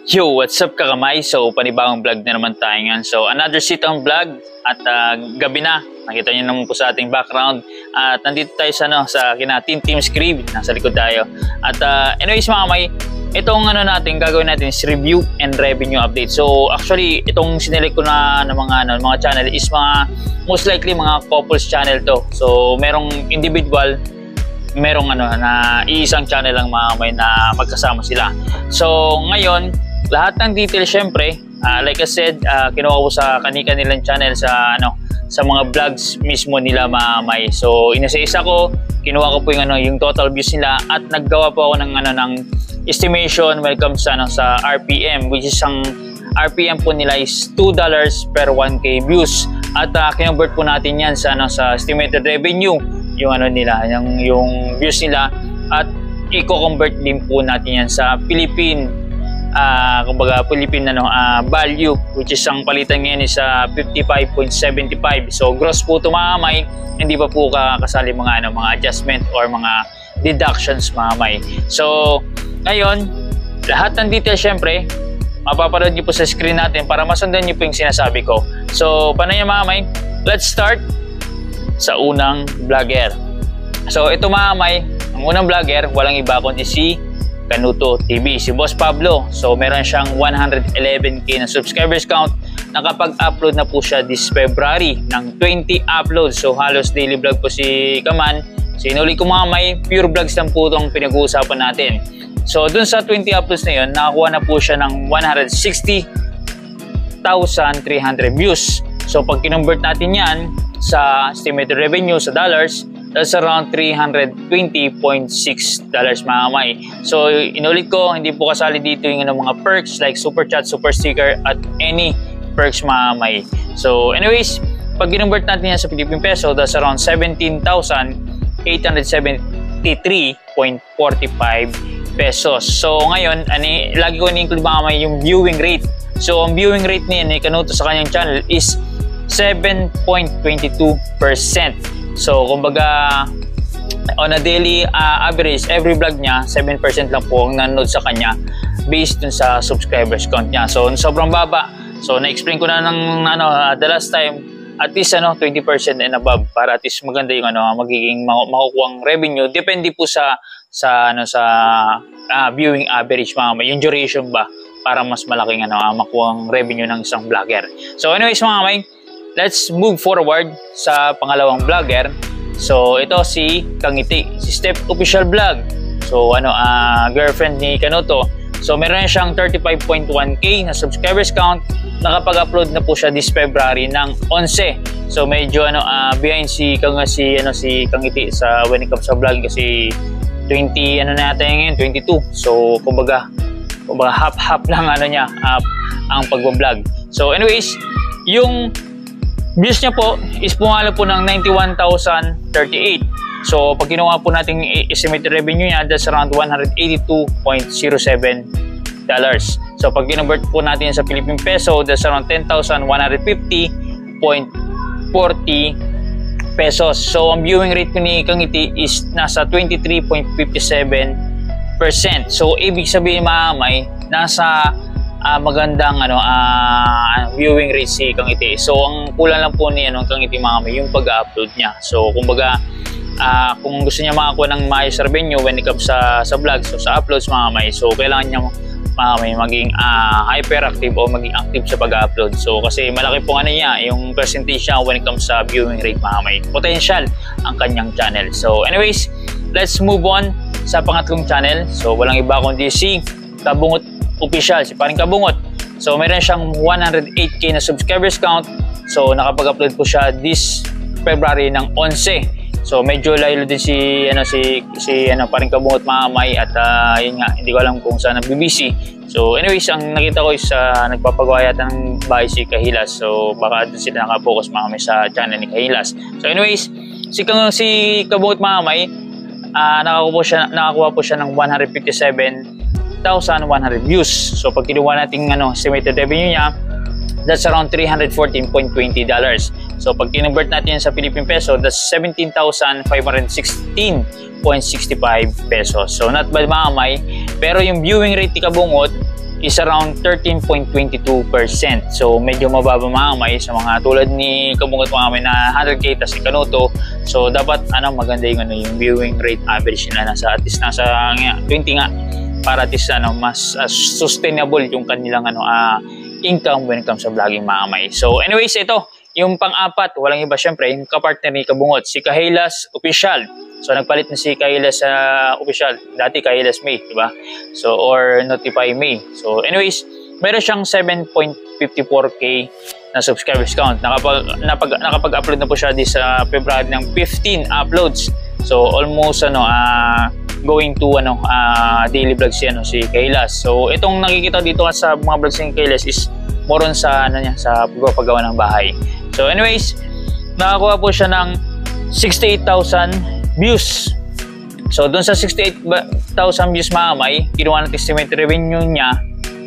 Yo, what's up kakamay? So, panibagong vlog na naman tayo ngayon. So, another sit-down vlog at gabi na. Nakita niyo naman po sa ating background. At nandito tayo sa Team Scrib. Nasa likod tayo. At anyways mga kamay, itong natin, gagawin natin is review and revenue update. So, actually, itong sinelect ko na mga channel is most likely mga couples channel to. So, merong individual, merong na iisang channel lang mga kamay na magkasama sila. So, ngayon, lahat ng details syempre, like I said, kinuha ko sa kanilang channel sa mga vlogs mismo nila mga kamay. So, inisa-isa ko, kinuha ko po yung total views nila at naggawa po ako ng estimation when it comes sa RPM, which is ang RPM po nila is $2 per 1K views. At kinonvert po natin yan sa estimated revenue, yung views nila, at i-convert din po natin yan sa Philippine value, which is ang palitan ngayon is 55.75. So gross po ito mga kamay, hindi pa po kasali mga adjustment or mga deductions mga kamay. So ngayon, lahat ng details syempre mapapanood niyo po sa screen natin para masundan niyo po yung sinasabi ko. So paano yan mga kamay? Let's start sa unang vlogger. So ito mga kamay, ang unang vlogger walang iba kundi si Kanuto TV, si Boss Pablo. So meron siyang 111k na subscribers count. Nakapag-upload na po siya this February ng 20 uploads. So halos daily vlog po si Kaman. So inulit ko mga may pure vlogs lang po itong pinag-uusapan natin. So dun sa 20 uploads na yun, nakakuha na po siya ng 160,300 views. So pag kinonvert natin yan sa estimated revenue sa dollars, that's around $320.6 mga kamay. So inulit ko, hindi po kasali dito yung mga perks like super chat, super sticker at any perks mga kamay. So anyways, pag kinonvert natin yan sa Philippine peso, that's around 17,873.45 pesos. So ngayon, lagi ko ini-include mga kamay yung viewing rate. So ang viewing rate niya ni Kanuto sa kanyang channel is 7.22%. So, kumbaga, on a daily average, every vlog niya, 7% lang po ang nanonood sa kanya based dun sa subscribers count niya. So, sobrang baba. So, na-explain ko na the last time, at least 20% and above para at least maganda yung magiging makukuhang revenue. Depende po sa viewing average mga kamay, yung duration ba para mas malaking makukuhang revenue ng isang vlogger. So, anyways mga kamay, let's move forward sa pangalawang vlogger. So, ito si Kangiti, si Step Official Vlog. So, girlfriend ni Kanuto. So, meron siyang 35.1k na subscribers count. Nakapag-upload na po siya this February ng 11. So, medyo behind si Kangiti sa when it comes sa vlog kasi 20 natin ngayon, 22. So, kumbaga half lang niya ang pagbablog. So, anyways, yung views niya po is pumalo po ng 91,038. So, pag kinuha po natin estimated revenue niya, that's around $182.07. So, pag kinonvert po natin sa Philippine peso, that's around 10,150.40 pesos. So, ang viewing rate ko ni Kangiti is nasa 23.57%. So, ibig sabihin mga kamay, nasa magandang viewing rate si Kangiti. So ang kulang lang po ni Kangiti mga kamay yung pag-upload niya. So kumbaga kung gusto niya makakuha ng maayos revenue when it comes sa vlog, so sa uploads mga kamay, so kailangan niya mga kamay maging hyperactive o maging active sa pag-upload. So kasi malaki po niya yung percentage niya when it comes sa viewing rate mga kamay. Potential ang kanyang channel. So anyways, let's move on sa pangatlong channel. So walang iba kundi si Kabungot Official, si Paring Kabungot. So meron siyang 108k na subscribers count. So nakapag-upload po siya this February ng 11. So medyo layo din si Paring Kabungot mga kamay at yun nga, hindi ko alam kung saan nagbibisi. So anyways, ang nakita ko is nagpapagawa yata ng bahay si Kahilas. So baka doon sila nakapokus mga kamay sa channel ni Kahilas. So anyways, si Kabungot mga kamay, nakakuha po siya ng 157,100 views. So pag kinuha natin estimated revenue niya, that's around $314.20. So pag kinonvert natin sa Philippine peso, that's 17,516.65 pesos. So not bad mga kamay. Pero yung viewing rate ni Kabungot is around 13.22%. So medyo mababa mga kamay sa mga tulad ni Kabungot mga kamay na 100k tas si Kanuto. So dapat maganda yung viewing rate average nila nasa at least nasa 20 nga para at least mas sustainable yung kanilang income when it comes sa vlogging mga kamay. So anyways, ito yung pang-apat, walang iba syempre, yung kapartner ni Kabungot, si Kahilas Official. So nagpalit na si Kahilas sa Official. Dati Kahilas May, di ba? So or Notify May. So anyways, meron siyang 7.54k na subscribers count. Nakapag-upload na po siya sa February ng 15 uploads. So almost going to daily vlogs si Kahilas. So itong nakikita dito sa mga vlogs ni Kahilas is more on sa sa pagpapagawa ng bahay. So anyways, nakakuha po siya ng 68,000 views. So doon sa 68,000 views mga kamay, kinuha ng estimated revenue niya,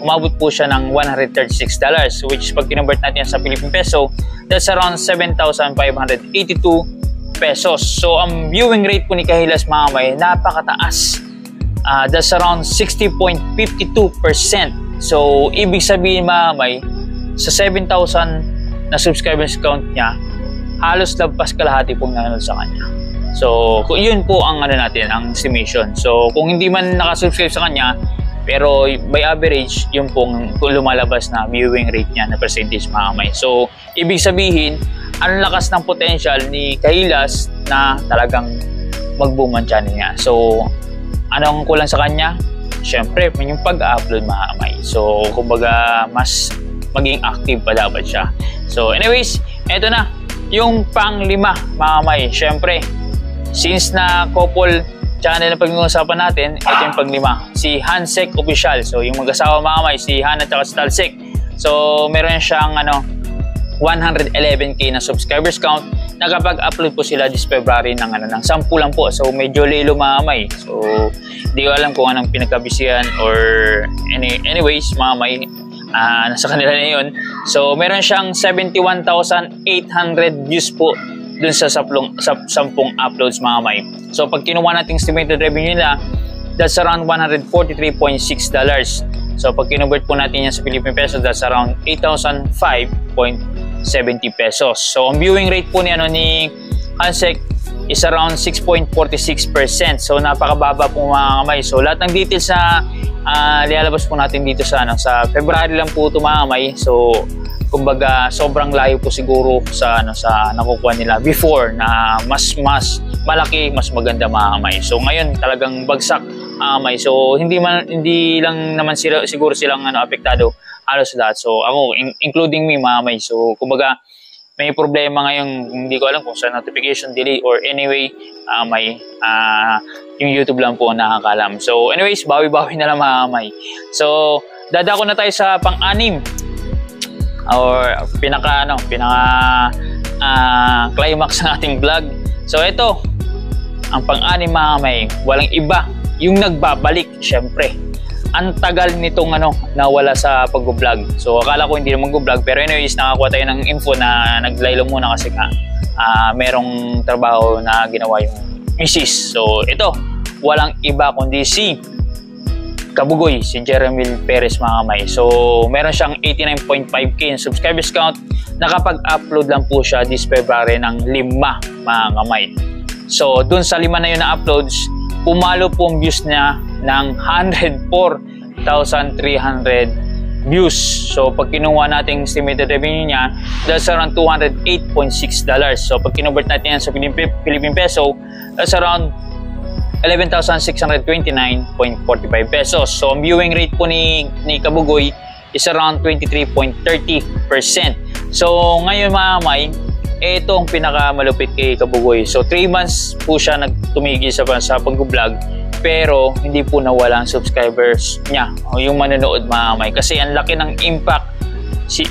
umabot po siya ng $136, which pag kinonvert natin sa Philippine peso, that's around 7,582 pesos. So ang viewing rate po ni Kahilas mga kamay, napakataas. That's around 60.52%. So ibig sabihin mga kamay, sa 7,000 na subscribers count niya, halos lagpas kalahati pong nanonood sa kanya. So yun po ang ang estimation. So kung hindi man nakasubscribe sa kanya, pero by average, yun pong lumalabas na viewing rate niya na percentage mga kamay. So ibig sabihin, ang lakas ng potential ni Kahilas na talagang mag-boom ang channel niya. So anong kulang sa kanya? Siyempre, yung pag-upload mga kamay. So kumbaga mas maging active pa dapat siya. So anyways, eto na yung pang-lima mga kamay. Siyempre, since na couple channel na pag-uusapan natin, ito yung pang-lima, si Hansek Official. So yung mag-asawa mga kamay, si Han at si Talsek. So meron siyang 111k na subscribers count. Nakapag-upload po sila this February ng 10 lang po. So medyo lilo mga kamay. So hindi ko alam kung anong pinagkabisihan or anyways mga kamay, nasa kanila na yun. So meron siyang 71,800 views po dun sa 10 uploads mga kamay. So pag kinuha natin estimated revenue nila, that's around $143.6. So pag kinonvert po natin yan sa Philippine peso, that's around 8,005.70 pesos. So ang viewing rate po ni Hansek is around 6.46%. So napakababa po mga kamay. So lahat ng details na lilalabas po natin dito sa February lang po ito mga kamay. So kumbaga sobrang layo po siguro sa sa nakukuha nila before na mas malaki, mas maganda mga kamay. So ngayon talagang bagsak kamay. So hindi lang naman siguro silang apektado, halos lahat. So ako including me mga kamay. So kumbaga may problema ngayon, hindi ko alam kung sa notification delay or anyway yung YouTube lang po ang nakakalam. So anyways, bawi-bawi na lang mga kamay. So dadako na tayo sa pang-anim or pinaka climax ng ating vlog. So ito ang pang-anim mga kamay, walang iba, yung nagbabalik. Syempre ang tagal nitong nawala sa pag-vlog. So akala ko hindi na mag-vlog, pero anyways nakakuha tayo ng info na naglaylo muna kasi merong trabaho na ginawa yung misis. So ito, walang iba kundi si Kabugoy, si Jeremy Perez mga kamay. So meron siyang 89.5k subscribers count. Nakapag-upload lang po siya this February ng 5 mga kamay. So dun sa 5 na yun na uploads, pumalo po ang views niya ng 104,300 views. So pag kinuha natin estimated revenue niya, that's around $208.6. So pag kinonvert natin yan sa Philippine peso, that's around 11,629.45 pesos. So ang viewing rate po ni Kabugoy is around 23.30%. So ngayon mga kamay, ito ang pinakamalupit kay Kabugoy. So 3 months po siya nagtumigil sa pag-vlog, pero hindi po nawala ang subscribers niya o yung manonood mga kamay. Kasi ang laki ng impact.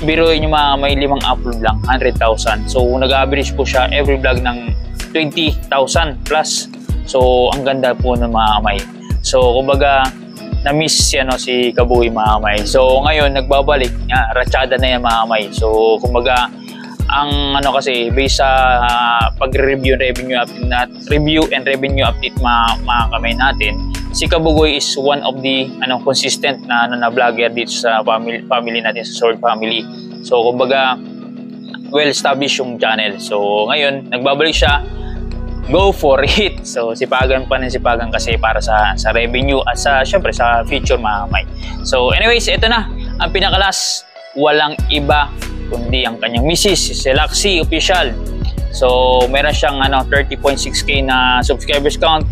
Biruin nyo mga kamay, 5 upload lang, 100,000. So nag-average po siya every vlog ng 20,000 plus. So ang ganda po ng mga kamay. So kumbaga na-miss si Kabugoy mga kamay. So ngayon nagbabalik, ratsyada na yan mga kamay. So kumbaga ang kasi based sa pag-review and revenue update mga kamay natin, si Kabugoy is one of the consistent na vlogger dito sa family natin, sa Sword family. So kumbaga well established yung channel. So ngayon nagbabalik siya, go for it. So sipagan pa ng sipagan kasi para sa revenue at syempre sa future mga kamay. So anyways, ito na ang pinakalas, walang iba kundi ang kanyang misis, si Selaxy Official. So meron siyang 30.6k na subscribers count.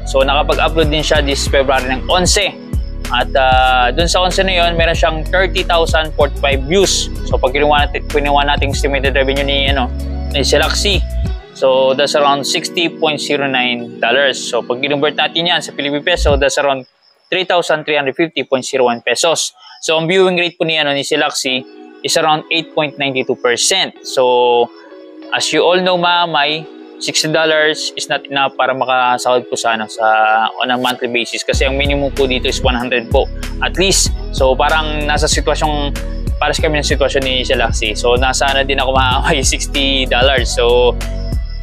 So nakapag-upload din siya this February ng 11. At dun sa 11 na yun, meron siyang 30,045 views. So pag kinuha natin estimated revenue ni Selaxy, so that's around $60.09. So pag convert natin yan sa Philippine peso, that's around 3,350.01 pesos. So ang viewing rate po ni Selaxy is around 8.92%. So as you all know mga kamay, $60 is not enough para makasahod po sa on a monthly basis kasi ang minimum po dito is 100 po at least. So parang nasa sitwasyong, pares kami ng sitwasyon ni Selaxy. So nasa din ako mga kamay, $60. So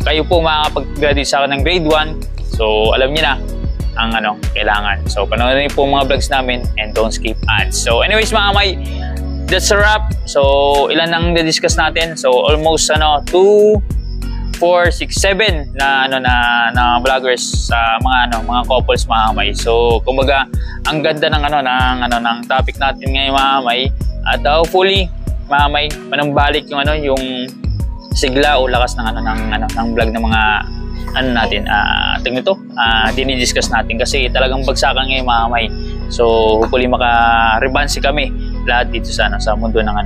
kayo po makakapag-graduate sa akin ng grade 1. So alam niyo na ang kailangan. So panoorin niyo po mga vlogs namin and don't skip ads. So anyways mga kamay, that's a wrap. So ilan ang na-discuss natin? So almost 4, 6, 7 na vloggers sa mga couples mga kamay. So kumbaga ang ganda ng topic natin ngayon mga kamay. At hopefully mga kamay manambalik yung sigla o lakas ng vlog ng mga natin dinidiscuss natin kasi talagang bagsakan ngayon mga kamay. So hopefully maka-rebansi kami lahat dito sa mundo ng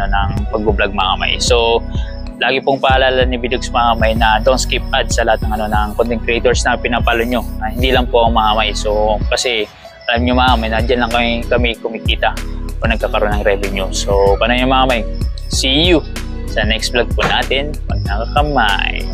pag-vlog mga kamay. So lagi pong paalala ni Bidogs mga kamay na don't skip ads sa lahat ng content creators na pinapalo nyo. Hindi lang po ang mga kamay. So kasi alam nyo mga kamay na dyan lang kami kumikita o nagkakaroon ng revenue. So paano nyo mga kamay? See you sa next vlog po natin pag nakakamay.